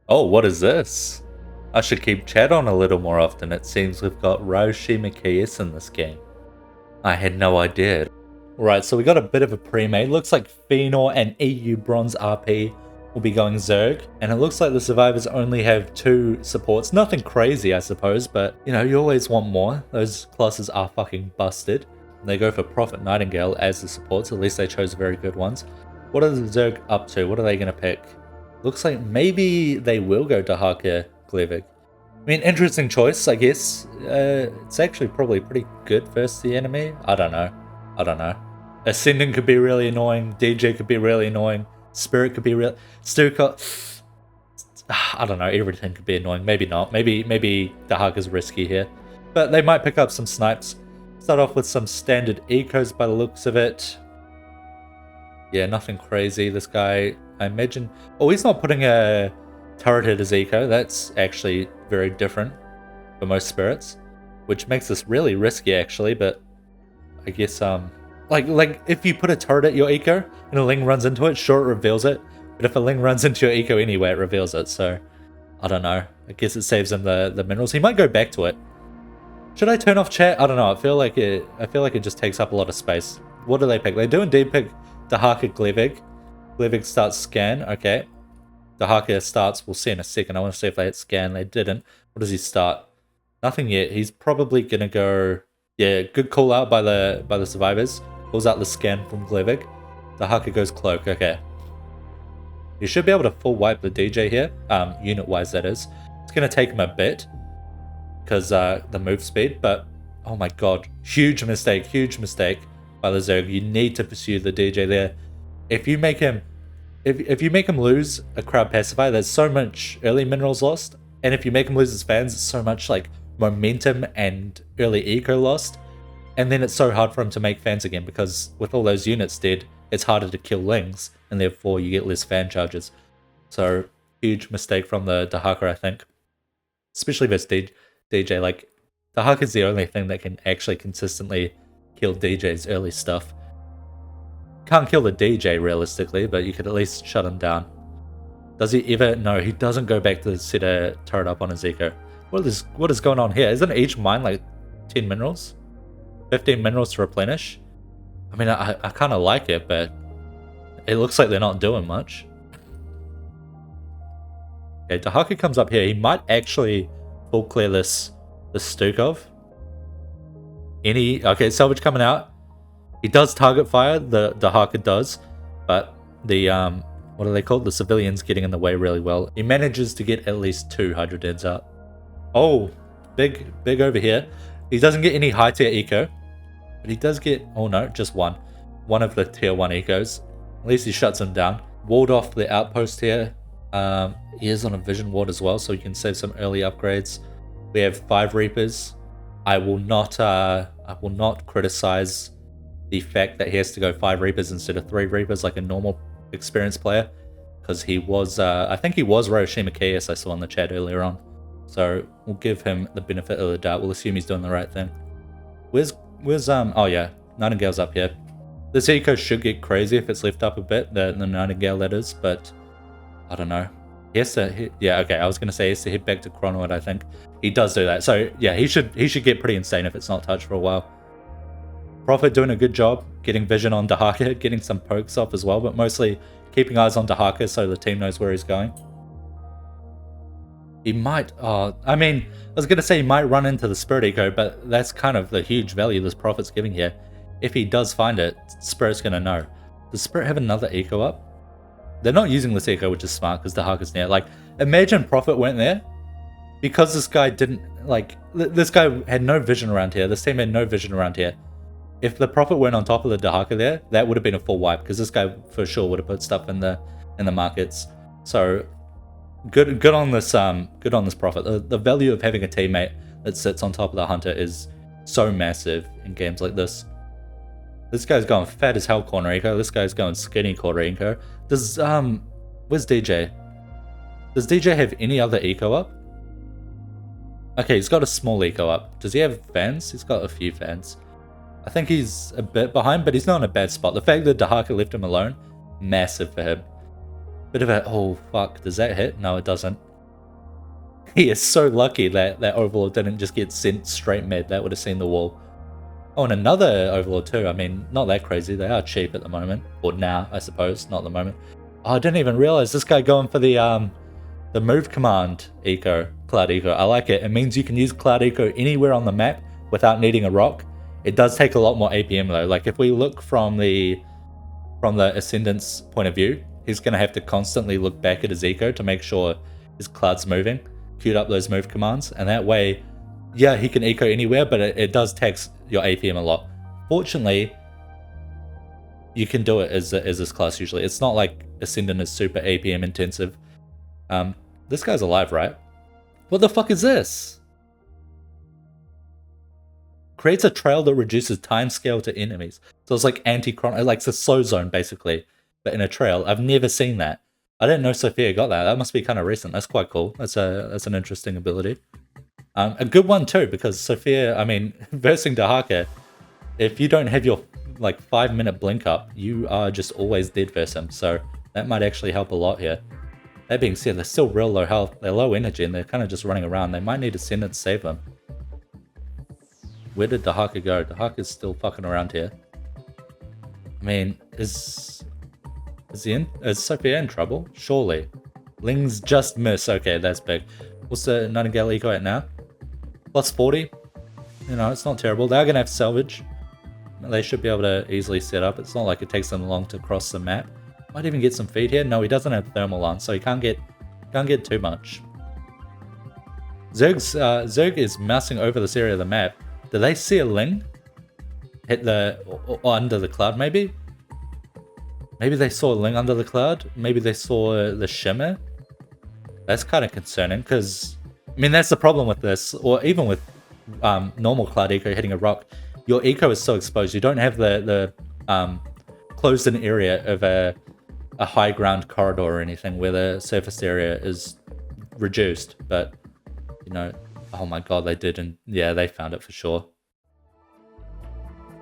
Oh, what is this? I should keep chat on a little more often. It seems we've got Ryoshima KS in this game. I had no idea. Right, so we got a bit of a pre-made. Looks like Phenor and EU Bronze RP will be going Zerg. And it looks like the survivors only have 2 supports. Nothing crazy, I suppose, but, you know, you always want more. Those classes are fucking busted. They go for Prophet Nightingale as the supports. At least they chose very good ones. What are the Zerg up to? What are they going to pick? Looks like maybe they will go to Dahaka Glevig. I mean, interesting choice, I guess. It's actually probably pretty good versus the enemy. I don't know. Ascendant could be really annoying. DJ could be really annoying. Spirit could be real. Stuka. I don't know. Everything could be annoying. Maybe not. Maybe Dahaka's risky here. But they might pick up some snipes. Start off with some standard ecos by the looks of it. Yeah, nothing crazy. This guy, I imagine... Oh, he's not putting a turret at his eco. That's actually very different for most spirits, which makes this really risky, actually. But I guess, like if you put a turret at your eco and a Ling runs into it, sure, it reveals it. But if a Ling runs into your eco anyway, it reveals it. So, I don't know. I guess it saves him the minerals. He might go back to it. Should I turn off chat? I don't know. I feel like it just takes up a lot of space. What do they pick? They do indeed pick Dahaka Glevig. Glevig starts scan. Okay. Dahaka starts. We'll see in a second. I want to see if they hit scan. They didn't. What does he start? Nothing yet. He's probably gonna go. Yeah, good call out by the survivors. Pulls out the scan from Glevig. Dahaka goes cloak. Okay. You should be able to full wipe the DJ here. Unit wise, that is. It's gonna take him a bit because the move speed. But oh my god, huge mistake by the Zerg. You need to pursue the DJ there. If you make him lose a crowd pacifier, there's so much early minerals lost, and if you make him lose his fans, it's so much like momentum and early eco lost, and then it's so hard for him to make fans again because with all those units dead, it's harder to kill Lings, and therefore you get less fan charges. So huge mistake from the Dahaka, I think, especially versus DJ. Like Dahaka is the only thing that can actually consistently kill DJ's early stuff. Can't kill the DJ realistically, but you could at least shut him down. Does he ever? No, he doesn't go back to set a turret up on his eco. What is going on here? Isn't each mine like 10 minerals? 15 minerals to replenish? I mean, I kind of like it, but it looks like they're not doing much. Okay, Dahaka comes up here. He might actually full clear this Stukov. Okay, salvage coming out. He does target fire, the Dahaka does, but the, what are they called? The civilians getting in the way really well. He manages to get at least 2 hydrodens out. Oh, big over here. He doesn't get any high tier eco, but he does get, oh no, just one. One of the tier 1 ecos. At least he shuts him down. Walled off the outpost here. He is on a vision ward as well, so you can save some early upgrades. We have 5 Reapers. I will not criticize the fact that he has to go 5 Reapers instead of 3 Reapers like a normal experienced player, because he was, I think he was Ryoshima KS, I saw in the chat earlier on. So we'll give him the benefit of the doubt. We'll assume he's doing the right thing. Where's oh yeah, Nightingale's up here. This eco should get crazy if it's left up a bit, the Nightingale that is, but I don't know. He has to, yeah, okay, I was going to say he has to head back to Chronoid, I think. He does do that. So yeah, he should get pretty insane if it's not touched for a while. Prophet doing a good job getting vision on Dahaka, getting some pokes off as well, but mostly keeping eyes on Dahaka so the team knows where he's going. He might, I mean, I was going to say he might run into the Spirit Eco, but that's kind of the huge value this Prophet's giving here. If he does find it, Spirit's going to know. Does Spirit have another Eco up? They're not using this Eco, which is smart because Dahaka's near. Like, imagine Prophet went there because this guy didn't, like, this guy had no vision around here. This team had no vision around here. If the Prophet went on top of the Dahaka there, that would have been a full wipe because this guy for sure would have put stuff in the markets. So good on this Prophet. The value of having a teammate that sits on top of the hunter is so massive in games like this. This guy's going fat as hell corner eco. This guy's going skinny corner eco. Does where's DJ? Does DJ have any other eco up? Okay, he's got a small eco up. Does he have fans? He's got a few fans. I think he's a bit behind, but he's not in a bad spot. The fact that Dahaka left him alone, massive for him. Bit of a, oh fuck, does that hit? No, it doesn't. He is so lucky that that Overlord didn't just get sent straight mid. That would have seen the wall. Oh, and another Overlord too. I mean, not that crazy. They are cheap at the moment. Or now, I suppose. Not at the moment. Oh, I didn't even realize this guy going for the move command eco, Cloud Eco. I like it. It means you can use Cloud Eco anywhere on the map without needing a rock. It does take a lot more APM though. Like if we look from the Ascendant's point of view, he's going to have to constantly look back at his eco to make sure his cloud's moving. Queued up those move commands, and that way, yeah, he can eco anywhere, but it does tax your APM a lot. Fortunately, you can do it as this class usually. It's not like Ascendant is super APM intensive. This guy's alive, right? What the fuck is this? Creates a trail that reduces time scale to enemies. So it's like anti-chrono, like it's a slow zone basically, but in a trail. I've never seen that. I didn't know Sophia got that. That must be kind of recent. That's quite cool. That's an interesting ability. A good one too, because Sophia, I mean, versing Dahaka, if you don't have your like 5-minute blink up, you are just always dead versus him. So that might actually help a lot here. That being said, they're still real low health. They're low energy and they're kind of just running around. They might need Ascendant to save them. Where did Dahaka go? Dahaka's still fucking around here. I mean, is Sophia in trouble? Surely. Lings just miss. Okay, that's big. What's the Nightingale eco at now? Plus 40. You know, it's not terrible. They're going to have salvage. They should be able to easily set up. It's not like it takes them long to cross the map. Might even get some feed here. No, he doesn't have thermal on, so he can't get too much. Zerg is mousing over this area of the map. Did they see a Ling? Hit or under the cloud, maybe? Maybe they saw a Ling under the cloud? Maybe they saw the shimmer? That's kind of concerning, because, I mean, that's the problem with this, or even with normal cloud eco hitting a rock. Your eco is so exposed. You don't have the closed-in area of a high ground corridor or anything where the surface area is reduced. But, you know, oh my god, they did, and yeah, they found it for sure.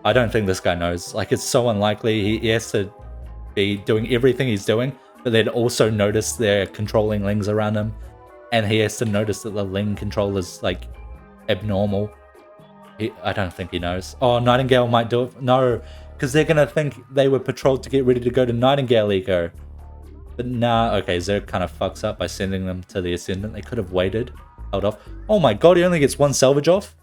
I don't think this guy knows. Like, it's so unlikely. He has to be doing everything he's doing, but they'd also notice they're controlling Lings around him, and he has to notice that the Ling control is, like, abnormal. I don't think he knows. Oh, Nightingale might do it. No, because they're going to think they were patrolled to get ready to go to Nightingale eco. But nah, okay, Zerg kind of fucks up by sending them to the Ascendant. They could have waited, held off. Oh my god, he only gets one salvage off?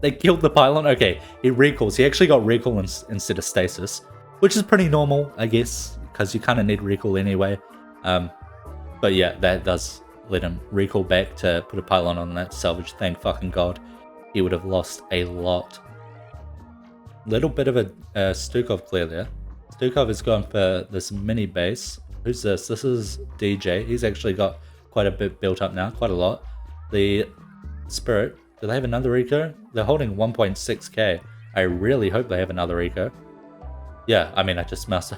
They killed the pylon? Okay, he recalls. He actually got recall instead of stasis, which is pretty normal, I guess, because you kind of need recall anyway. But yeah, that does let him recall back to put a pylon on that salvage. Thank fucking god. He would have lost a lot. Little bit of a Stukov clear there. Stukov has gone for this mini base. Who's this? This is DJ. He's actually got quite a bit built up now, quite a lot. The Spirit, do they have another eco? They're holding 1.6k. I really hope they have another eco. Yeah, I mean, I just moused.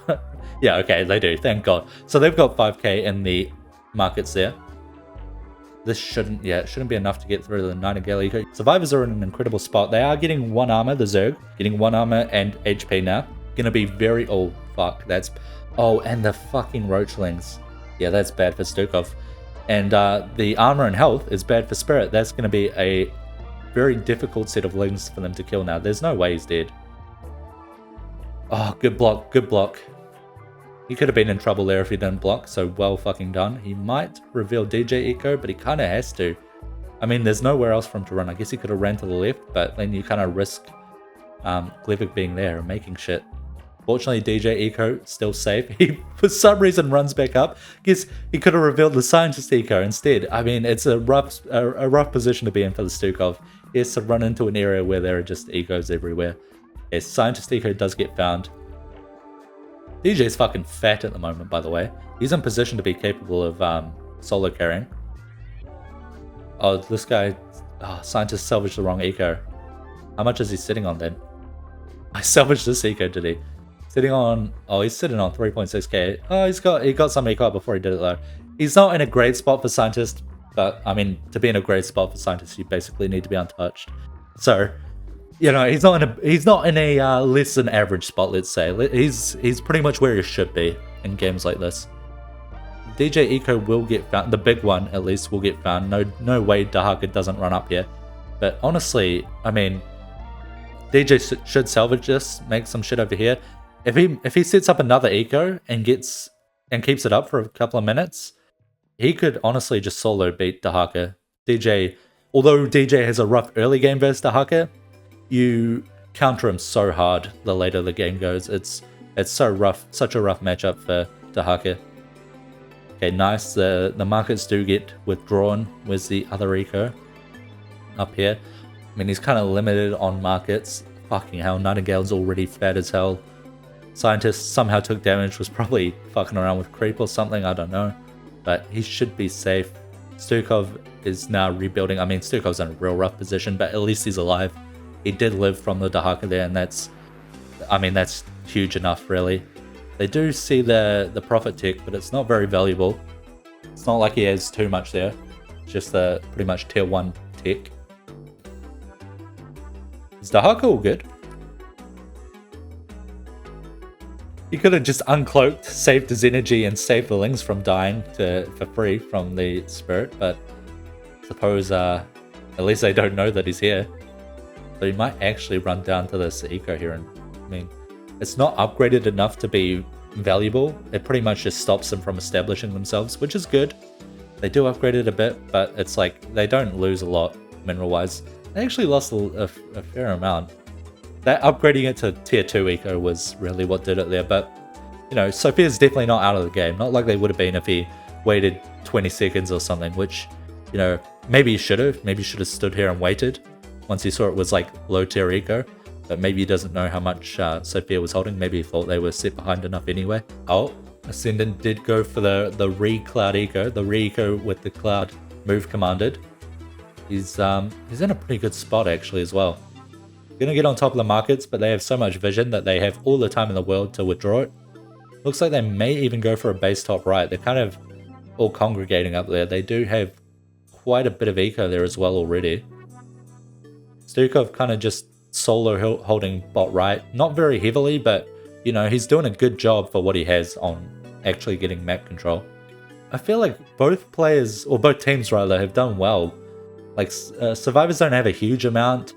Yeah, okay, they do, thank god. So they've got 5k in the markets there. This shouldn't be enough to get through the Nightingale eco. Survivors are in an incredible spot. They are getting 1 armor, the Zerg, getting 1 armor and HP now. Gonna be very, oh fuck, that's, oh, and the fucking Roachlings. Yeah, that's bad for Stukov. And the armor and health is bad for Spirit. That's gonna be a very difficult set of Lings for them to kill now. There's no way he's dead. Oh, good block, good block. He could have been in trouble there if he didn't block, so well fucking done. He might reveal DJ eco, but he kind of has to. I mean, there's nowhere else for him to run. I guess he could have ran to the left, but then you kind of risk Glevik being there and making shit. Fortunately, DJ eco still safe. He, for some reason, runs back up. Guess he could have revealed the Scientist eco instead. I mean, it's a rough position to be in for the Stukov. He has to run into an area where there are just ecos everywhere. Yes, Scientist eco does get found. DJ's fucking fat at the moment, by the way. He's in position to be capable of solo carrying. Oh, this guy... Oh, Scientist salvaged the wrong eco. How much is he sitting on then? I salvaged this eco, did he? Sitting on... Oh, he's sitting on 3.6k. Oh, he got some eco before he did it though. He's not in a great spot for Scientist, but I mean, to be in a great spot for Scientist, you basically need to be untouched. So... You know, he's not in a less than average spot, let's say. He's pretty much where he should be in games like this. DJ Eco will get found. The big one, at least, will get found. No way Dahaka doesn't run up here. But honestly, I mean, DJ should salvage this, make some shit over here. If he sets up another Eco and keeps it up for a couple of minutes, he could honestly just solo beat Dahaka. Although DJ has a rough early game versus Dahaka, you counter him so hard the later the game goes. It's so rough, such a rough matchup for Dahaka. Okay, nice. The markets do get withdrawn. Where's the other Eco? Up here. I mean, he's kind of limited on markets. Fucking hell, Nightingale's already fat as hell. Scientist somehow took damage, was probably fucking around with creep or something, I don't know. But he should be safe. Stukov is now rebuilding. I mean, Stukov's in a real rough position, but at least he's alive. He did live from the Dahaka there, and that's huge enough, really. They do see the profit tick, but it's not very valuable. It's not like he has too much there. It's just the pretty much tier 1 tick. Is Dahaka all good? He could have just uncloaked, saved his energy, and saved the Lings from dying for free from the spirit, but I suppose at least they don't know that he's here. So he might actually run down to this Eco here, and I mean, it's not upgraded enough to be valuable. It pretty much just stops them from establishing themselves, which is good. They do upgrade it a bit, but it's like they don't lose a lot mineral-wise. They actually lost a fair amount. That upgrading it to tier 2 Eco was really what did it there, but you know, Sophia's definitely not out of the game. Not like they would have been if he waited 20 seconds or something, which, you know, maybe he should have. Maybe he should have stood here and waited once he saw it was like low tier Eco. But maybe he doesn't know how much Sophia was holding. Maybe he thought they were set behind enough anyway. Oh, Ascendant did go for the re-cloud Eco, the re-Eco with the cloud move commanded. He's in a pretty good spot actually as well. Gonna get on top of the markets, but they have so much vision that they have all the time in the world to withdraw it. Looks like they may even go for a base top right. They're kind of all congregating up there. They do have quite a bit of Eco there as well already. Stukov kind of just solo holding bot right. Not very heavily, but you know, he's doing a good job for what he has on actually getting map control. I feel like both players, or both teams rather, have done well. Like, Survivors don't have a huge amount,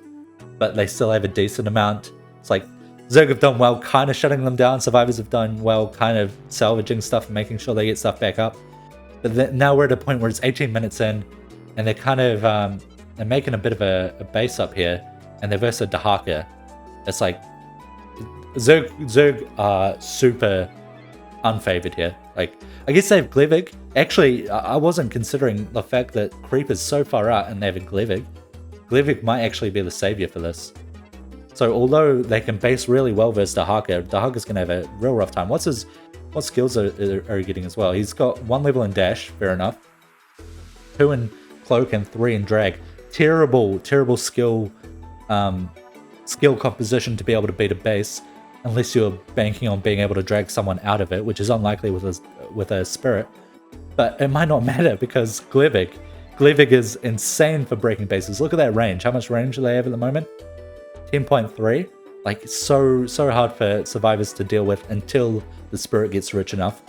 but they still have a decent amount. It's like, Zerg have done well kind of shutting them down. Survivors have done well kind of salvaging stuff and making sure they get stuff back up. But now we're at a point where it's 18 minutes in, and they're kind of, they're making a bit of a base up here, and they're versus Dahaka. It's like, Zerg are super unfavored here. Like, I guess they have Glevig. Actually, I wasn't considering the fact that Creep is so far out and they have a Glevig. Glevig might actually be the savior for this. So although they can base really well versus Dahaka, Dahaka's going to have a real rough time. What skills are he getting as well? He's got 1 level in Dash, fair enough. 2 in Cloak and 3 in Drag. Terrible skill composition to be able to beat a base, unless you're banking on being able to drag someone out of it, which is unlikely with a spirit. But it might not matter because Glevig is insane for breaking bases. Look at that range. How much range do they have at the moment? 10.3. Like, so hard for survivors to deal with until the spirit gets rich enough.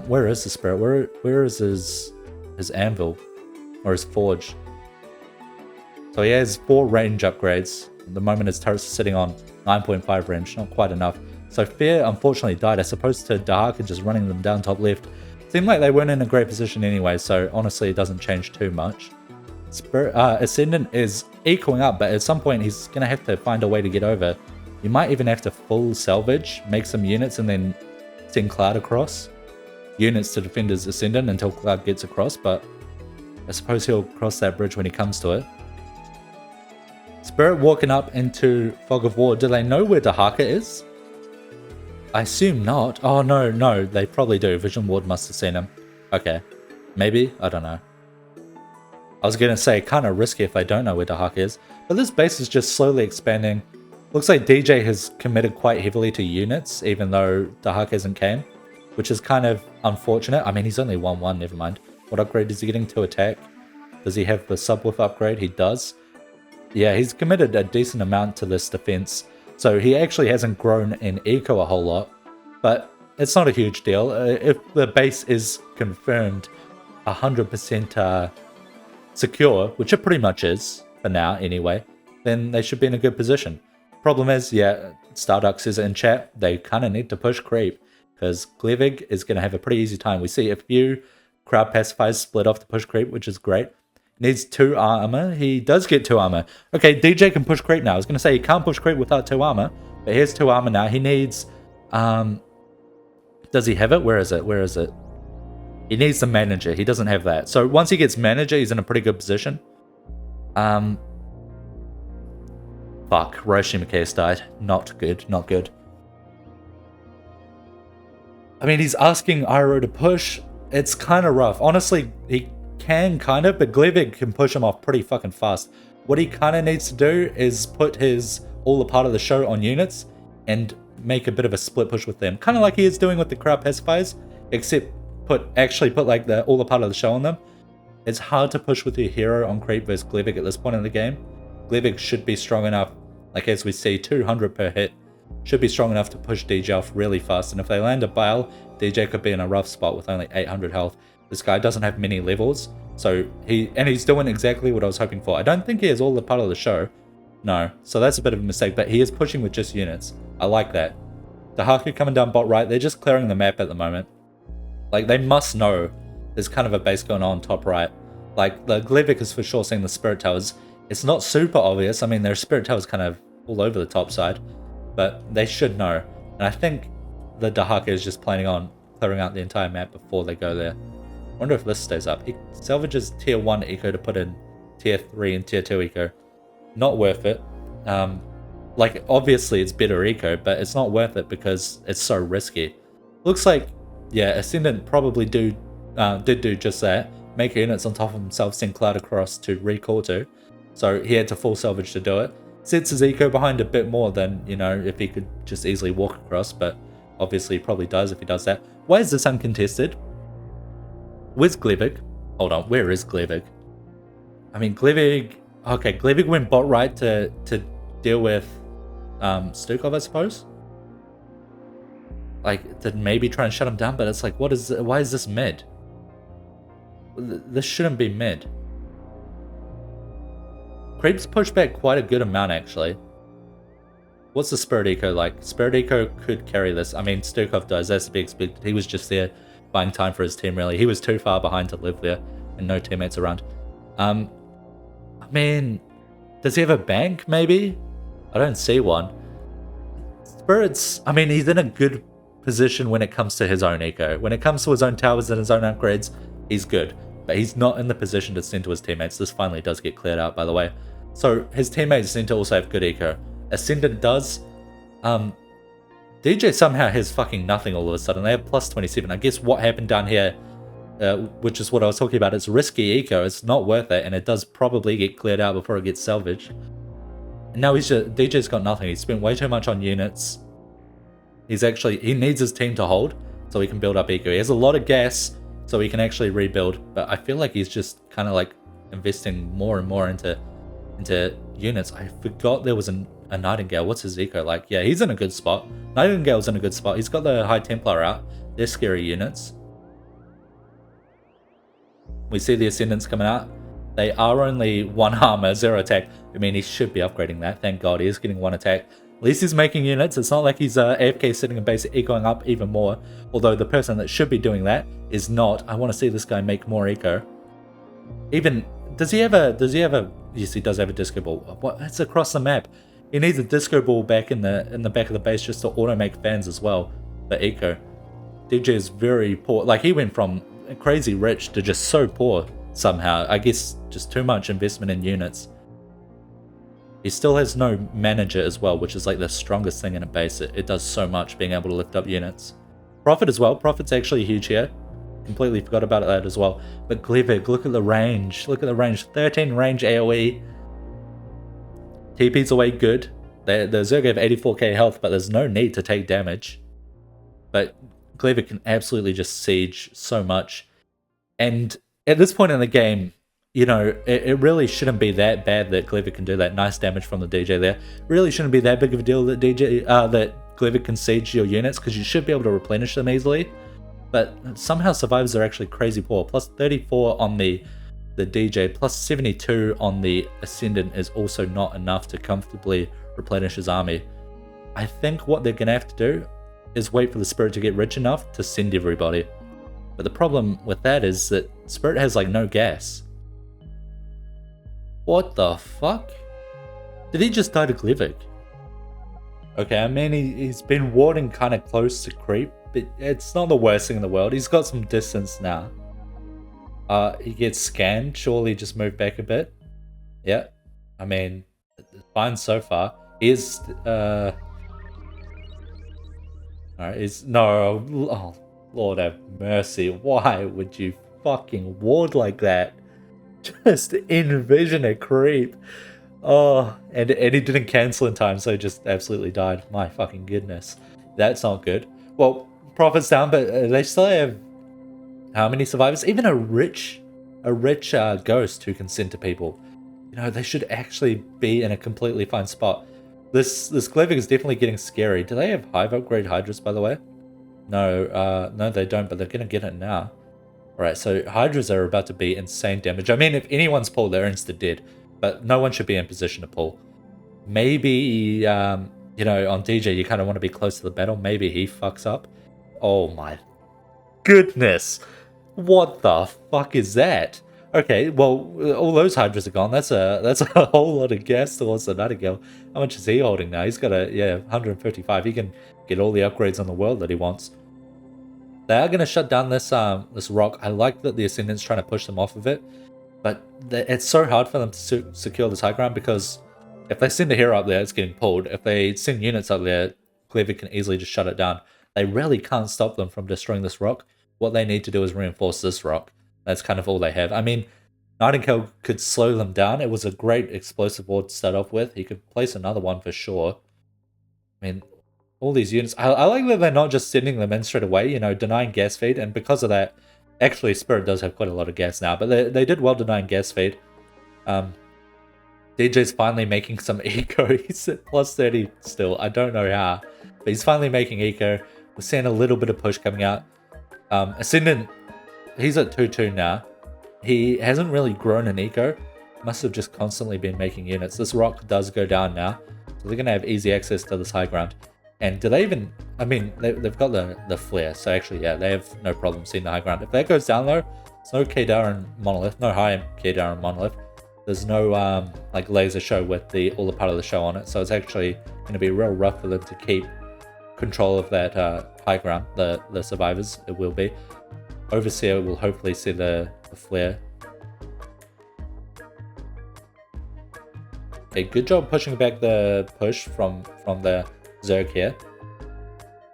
Where is the spirit? Where is his anvil or his forge? So he has 4 range upgrades. At the moment his turret's sitting on 9.5 range, not quite enough. So Fear unfortunately died as opposed to Dahaka just running them down top left. Seemed like they weren't in a great position anyway, so honestly it doesn't change too much. Ascendant is equaling up, but at some point he's going to have to find a way to get over. You might even have to full salvage, make some units, and then send Cloud across. Units to defend his Ascendant until Cloud gets across, but I suppose he'll cross that bridge when he comes to it. Spirit walking up into Fog of War. Do they know where Dahaka is? I assume not. Oh, no, they probably do. Vision Ward must have seen him. Okay. Maybe? I don't know. I was going to say, kind of risky if I don't know where Dahaka is. But this base is just slowly expanding. Looks like DJ has committed quite heavily to units, even though Dahaka hasn't came, which is kind of unfortunate. I mean, he's only 1-1, never mind. What upgrade is he getting to attack? Does he have the subwoof upgrade? He does. Yeah, he's committed a decent amount to this defense. So he actually hasn't grown in eco a whole lot. But it's not a huge deal. If the base is confirmed 100% secure, which it pretty much is for now anyway, then they should be in a good position. Problem is, yeah, Starduck says in chat, they kind of need to push creep, because Glevig is going to have a pretty easy time. We see a few crowd pacifiers split off to push creep, which is great. Needs 2 armor. He does get 2 armor. Okay, DJ can push creep now. I was going to say he can't push creep without 2 armor, but here's 2 armor now. He needs... does he have it? Where is it? Where is it? He needs the manager. He doesn't have that. So once he gets manager, he's in a pretty good position. Fuck, Roshi Macias died. Not good, not good. I mean, he's asking Iroh to push. It's kind of rough. Honestly, he can kind of, but Glevig can push him off pretty fucking fast. What he kind of needs to do is put his all the part of the show on units and make a bit of a split push with them. Kind of like he is doing with the crowd pacifiers, except actually put like the all the part of the show on them. It's hard to push with your hero on creep versus Glevig at this point in the game. Glevig should be strong enough, like as we see, 200 per hit. Should be strong enough to push DJ off really fast, and if they land a Bile, DJ could be in a rough spot with only 800 health. This guy doesn't have many levels, so he's doing exactly what I was hoping for. I don't think he has all the part of the show, no, so that's a bit of a mistake, but he is pushing with just units. I like that. The Haku coming down bot right, they're just clearing the map at the moment. Like, they must know there's kind of a base going on top right. Like, the Glevig is for sure seeing the Spirit Towers. It's not super obvious. I mean, there's Spirit Towers kind of all over the top side, but they should know. And I think the Dahaka is just planning on clearing out the entire map before they go there. I wonder if this stays up. He salvages tier 1 eco to put in tier 3 and tier 2 eco. Not worth it. Like, obviously it's better eco, but it's not worth it because it's so risky. Looks like, yeah, Ascendant probably did do just that. Make units on top of himself, send Cloud across to recall to. So he had to full salvage to do it. Sets his eco behind a bit more than, you know, if he could just easily walk across, but obviously he probably does if he does that. Why is this uncontested? Where's Glevig? Hold on, where is Glevig? I mean, Glevig... Okay, Glevig went bot right to deal with Stukov, I suppose? Like, to maybe try and shut him down, but it's like, why is this mid? This shouldn't be mid. Creep's pushed back quite a good amount, actually. What's the Spirit Eco like? Spirit Eco could carry this. I mean, Stukov does, that's to be expected. He was just there buying time for his team, really. He was too far behind to live there, and no teammates around. I mean, does he have a bank, maybe? I don't see one. Spirit's, I mean, he's in a good position when it comes to his own eco. When it comes to his own towers and his own upgrades, he's good. But he's not in the position to send to his teammates. This finally does get cleared out, by the way. So his teammates seem to also have good eco. Ascendant does. DJ somehow has fucking nothing all of a sudden. They have plus 27. I guess what happened down here, which is what I was talking about, it's risky eco. It's not worth it, and it does probably get cleared out before it gets salvaged. And now DJ's got nothing. He's spent way too much on units. He needs his team to hold so he can build up eco. He has a lot of gas so he can actually rebuild, but I feel like he's just kind of like investing more and more into units. I forgot there was a Nightingale. What's his eco like? Yeah, he's in a good spot. Nightingale's in a good spot. He's got the High Templar out. They're scary units. We see the Ascendants coming out. They are only 1 armor, 0 attack. I mean, he should be upgrading that. Thank God he is getting 1 attack. At least he's making units. It's not like he's AFK sitting in base ecoing up even more. Although the person that should be doing that is not. I want to see this guy make more eco. Even, does he have a, yes, he does have a disco ball. What? It's across the map. He needs a disco ball back in the back of the base just to auto make fans as well. But eco. DJ is very poor. Like, he went from crazy rich to just so poor somehow. I guess just too much investment in units. He still has no manager as well, which is like the strongest thing in a base. It does so much being able to lift up units. Profit as well. Profit's actually huge here. Completely forgot about that as well. But Glevig, look at the range. Look at the range. 13 range AoE. TP's away good. The Zerg have 84k health, but there's no need to take damage. But Glevig can absolutely just siege so much. And at this point in the game, you know, it really shouldn't be that bad that Glevig can do that. Nice damage from the DJ there. Really shouldn't be that big of a deal that Glevic can siege your units because you should be able to replenish them easily. But somehow survivors are actually crazy poor. Plus 34 on the DJ, plus 72 on the Ascendant is also not enough to comfortably replenish his army. I think what they're going to have to do is wait for the Spirit to get rich enough to send everybody. But the problem with that is that Spirit has like no gas. What the fuck? Did he just die to Glevic? Okay, I mean, he's been warding kind of close to creep, but it's not the worst thing in the world. He's got some distance now. He gets scanned. Surely just move back a bit. Yeah, I mean, fine so far. He is, alright, no, oh, Lord have mercy. Why would you fucking ward like that? Just envision a creep. Oh, and he didn't cancel in time, so he just absolutely died. My fucking goodness. That's not good. Well, profits down, but they still have how many survivors? Even a rich ghost who can send to people. You know, they should actually be in a completely fine spot. This Glevic is definitely getting scary. Do they have Hive upgrade Hydras, by the way? No, no they don't, but they're gonna get it now. Alright, so Hydras are about to be insane damage. I mean, if anyone's pulled, they're insta-dead. But no one should be in position to pull. Maybe, you know, on DJ, you kind of want to be close to the battle. Maybe he fucks up. Oh my goodness. What the fuck is that? Okay, well, all those Hydras are gone. That's a whole lot of gas towards the Nightingale. How much is he holding now? He's got 155. He can get all the upgrades on the world that he wants. They are going to shut down this rock. I like that the Ascendant's trying to push them off of it. But it's so hard for them to secure this high ground because if they send a hero up there, it's getting pulled. If they send units up there, Glevic can easily just shut it down. They really can't stop them from destroying this rock. What they need to do is reinforce this rock. That's kind of all they have. I mean, Nightingale could slow them down. It was a great explosive ward to start off with. He could place another one for sure. I mean, all these units. I like that they're not just sending them in straight away, you know, denying gas feed. And because of that, actually, Spirit does have quite a lot of gas now, but they did well denying gas feed. DJ's finally making some eco. He's at plus 30 still. I don't know how, but he's finally making eco. We're seeing a little bit of push coming out. Ascendant, he's at 2-2 now. He hasn't really grown in eco. Must have just constantly been making units. This rock does go down now, so they're going to have easy access to this high ground. And do they even... I mean, they've got the flare, so actually, yeah, they have no problem seeing the high ground. If that goes down though, there's no K-Darren Monolith, no high K-Darren Monolith. There's no, like, laser show with all the part of the show on it, so it's actually going to be real rough for them to keep control of that high ground, the survivors, it will be. Overseer will hopefully see the flare. Okay, good job pushing back the push from the Zerg here.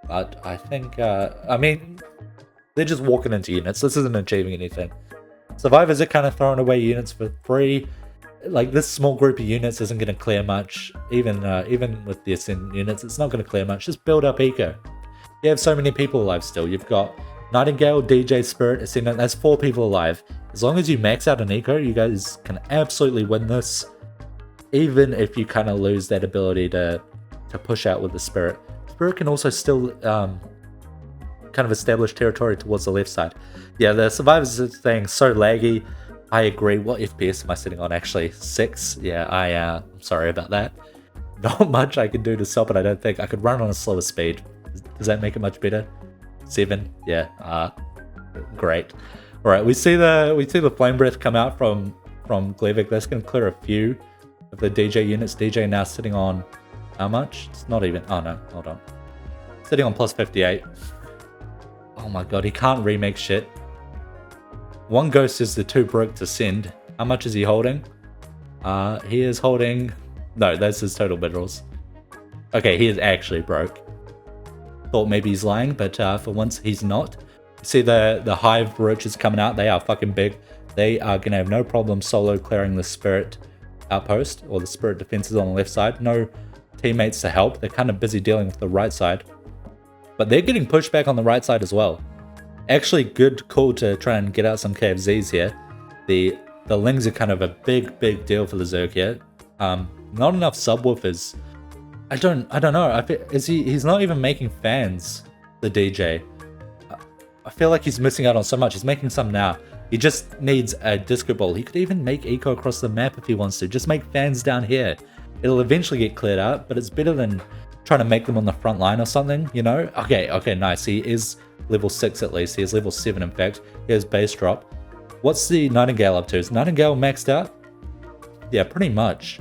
But I think, I mean, they're just walking into units. This isn't achieving anything. Survivors are kind of throwing away units for free. Like, this small group of units isn't going to clear much. Even with the Ascend units, it's not going to clear much. Just build up eco. You have so many people alive still. You've got Nightingale, DJ, Spirit, Ascendant. That's 4 people alive. As long as you max out an eco, you guys can absolutely win this. Even if you kind of lose that ability to push out with the Spirit. Spirit can also still kind of establish territory towards the left side. Yeah, the survivors are staying so laggy. I agree. What FPS am I sitting on actually? 6? Yeah, I'm sorry about that. Not much I can do to stop it, I don't think. I could run on a slower speed. Does that make it much better? 7? Yeah, great. Alright, we see the Flame Breath come out from Glevic. That's going to clear a few of the DJ units. DJ now sitting on how much? It's not even... Oh no, hold on. Sitting on plus 58. Oh my god, he can't remake shit. One ghost is the 2 broke to send. How much is he holding? He is holding... No, that's his total minerals. Okay, he is actually broke. Thought maybe he's lying, but for once he's not. You see the hive roaches coming out. They are fucking big. They are going to have no problem solo clearing the Spirit outpost or the Spirit defenses on the left side. No teammates to help. They're kind of busy dealing with the right side. But they're getting pushed back on the right side as well. Actually, good call to try and get out some KFZs here. The Lings are kind of a big deal for the Zerg here. Not enough subwoofers I don't know. He's not even making fans, the DJ. I feel like he's missing out on so much. He's making some now. He just needs a disco ball. He could even make eco across the map if he wants to. Just make fans down here. It'll eventually get cleared out, but it's better than trying to make them on the front line or something, you know? Okay, nice. He is level 6 at least. He is level 7, in fact. Here's base drop. What's the Nightingale up to? Is Nightingale maxed out? Yeah, pretty much.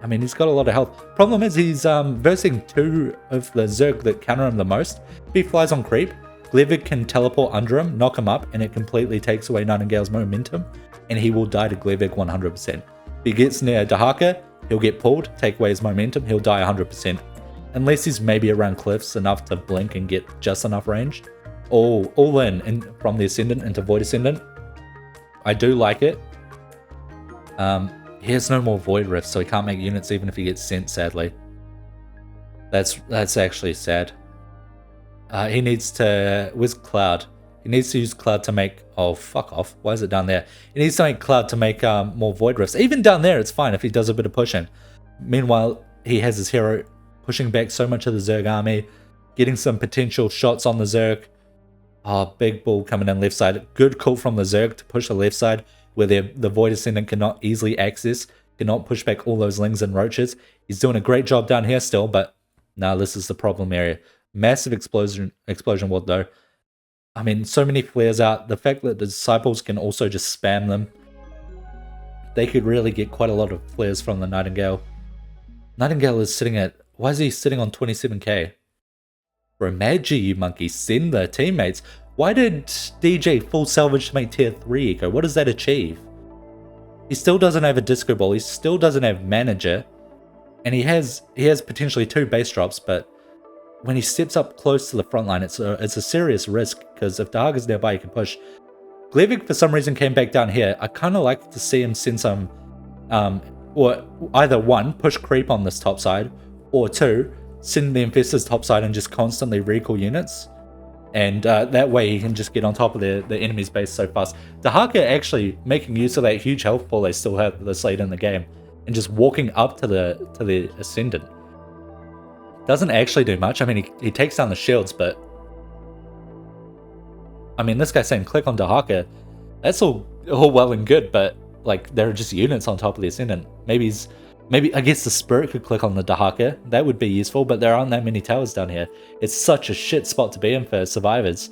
I mean, he's got a lot of health. Problem is he's versing 2 of the Zerg that counter him the most. If he flies on creep, Glevig can teleport under him, knock him up, and it completely takes away Nightingale's momentum, and he will die to Glevig 100%. If he gets near Dahaka, he'll get pulled, take away his momentum, he'll die 100%. Unless he's maybe around cliffs enough to blink and get just enough range. All in from the Ascendant into Void Ascendant. I do like it. He has no more Void Rifts, so he can't make units even if he gets sent, sadly. That's actually sad. He needs to... Where's Cloud? He needs to use Cloud to make... Oh, fuck off. Why is it down there? He needs to make Cloud to make more Void Rifts. Even down there, it's fine if he does a bit of pushing. Meanwhile, he has his hero pushing back so much of the Zerg army, getting some potential shots on the Zerg. Oh, big bull coming in left side. Good call from the Zerg to push the left side, where the Void Ascendant cannot easily access, cannot push back all those Lings and Roaches. He's doing a great job down here still, but no, this is the problem area. Massive explosion ward though. I mean, so many flares out. The fact that the Disciples can also just spam them. They could really get quite a lot of flares from the Nightingale. Nightingale is sitting at... Why is he sitting on 27k? Bro, Magi, you monkey. Send the teammates. Why did DJ full salvage to make tier 3 eco? What does that achieve? He still doesn't have a disco ball. He still doesn't have manager. And he has potentially 2 base drops, but when he steps up close to the front line, it's a serious risk, because if Dahaga's nearby, he can push. Glevig, for some reason, came back down here. I kind of like to see him send some, or either 1, push creep on this top side, or 2, send the Infestors top side and just constantly recall units. And that way he can just get on top of the enemy's base so fast. Dahaka actually making use of that huge health pool they still have this late in the game, and just walking up to the Ascendant. Doesn't actually do much. I mean, he takes down the shields, but... I mean, this guy's saying click on Dahaka. That's all well and good, but, like, there are just units on top of the Ascendant. Maybe, I guess the Spirit could click on the Dahaka. That would be useful, but there aren't that many towers down here. It's such a shit spot to be in for survivors.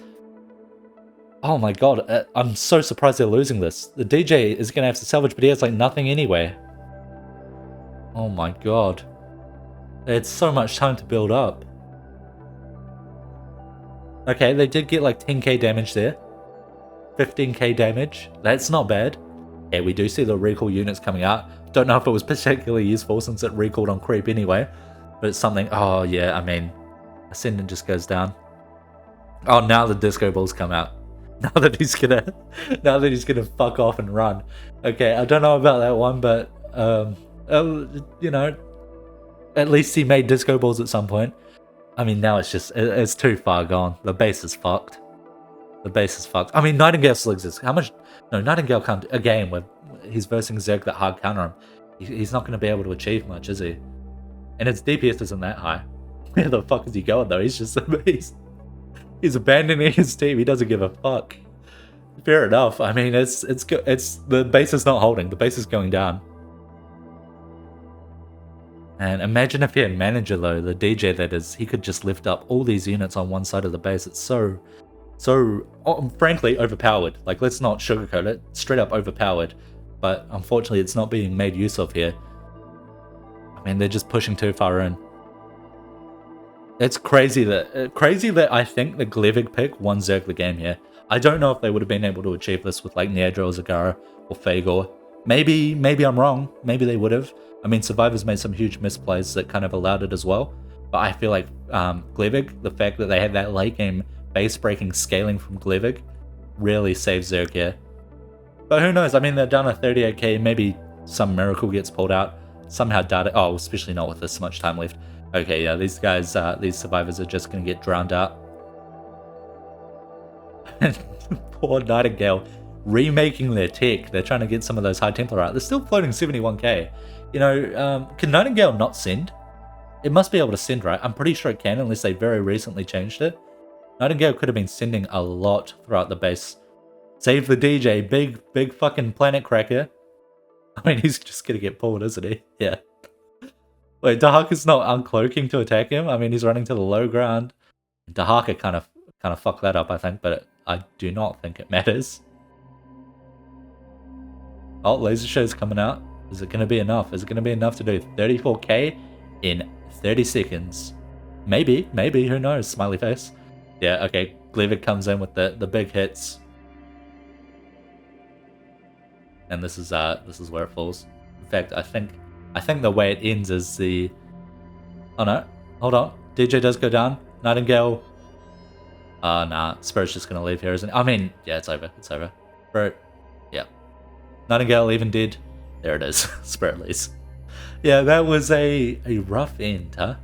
Oh my god, I'm so surprised they're losing this. The DJ is going to have to salvage, but he has, like, nothing anyway. Oh my god. It's so much time to build up. Okay, they did get like 10k damage there. 15k damage. That's not bad. Yeah, we do see the recall units coming out. Don't know if it was particularly useful since it recalled on creep anyway. But it's something... Oh yeah, I mean... Ascendant just goes down. Oh, now the disco balls come out. Now that he's gonna fuck off and run. Okay, I don't know about that one, but... you know... At least he made disco balls at some point. I mean, now it's just... It's too far gone. The base is fucked. The base is fucked. I mean, Nightingale still exists. How much... No, Nightingale can't... A game where he's versing Zerg that hard counter him. He's not going to be able to achieve much, is he? And his DPS isn't that high. Where the fuck is he going, though? He's just... He's abandoning his team. He doesn't give a fuck. Fair enough. I mean, it's the base is not holding. The base is going down. And imagine if he had manager though, the DJ that is, he could just lift up all these units on one side of the base. It's so frankly overpowered. Like, let's not sugarcoat it, straight up overpowered. But unfortunately it's not being made use of here. I mean, they're just pushing too far in. It's crazy that I think the Glevig pick won Zerg the game here. I don't know if they would have been able to achieve this with like Neadro, Zagara, or Fagor. Maybe I'm wrong. Maybe they would have. I mean, Survivors made some huge misplays that kind of allowed it as well. But I feel like Glevig, the fact that they had that late game base-breaking scaling from Glevig, really saved Zerg here. But who knows? I mean, they're down to 38k. Maybe some miracle gets pulled out. Somehow data... Oh, especially not with this much time left. Okay, yeah, these guys, these Survivors are just going to get drowned out. Poor Nightingale. Remaking their tech. They're trying to get some of those High Templar out. They're still floating 71k. You know, can Nightingale not send? It must be able to send, right? I'm pretty sure it can, unless they very recently changed it. Nightingale could have been sending a lot throughout the base. Save the DJ, big fucking planet cracker. I mean, he's just gonna get pulled, isn't he? Yeah. Wait, Dahaka's not uncloaking to attack him? I mean, he's running to the low ground. Dahaka kind of fucked that up, I think, but I do not think it matters. Oh, laser show's coming out. Is it going to be enough? Is it going to be enough to do 34k in 30 seconds? Maybe, who knows? Smiley face. Yeah, okay. Gleavid comes in with the big hits. And this is where it falls. In fact, I think the way it ends is the... Oh no, hold on. DJ does go down. Nightingale... nah, Spirit's just gonna leave here, isn't it? I mean, yeah, it's over. Spirit, yeah. Nightingale even did. There it is. Spirit leaves. Yeah, that was a rough end, huh?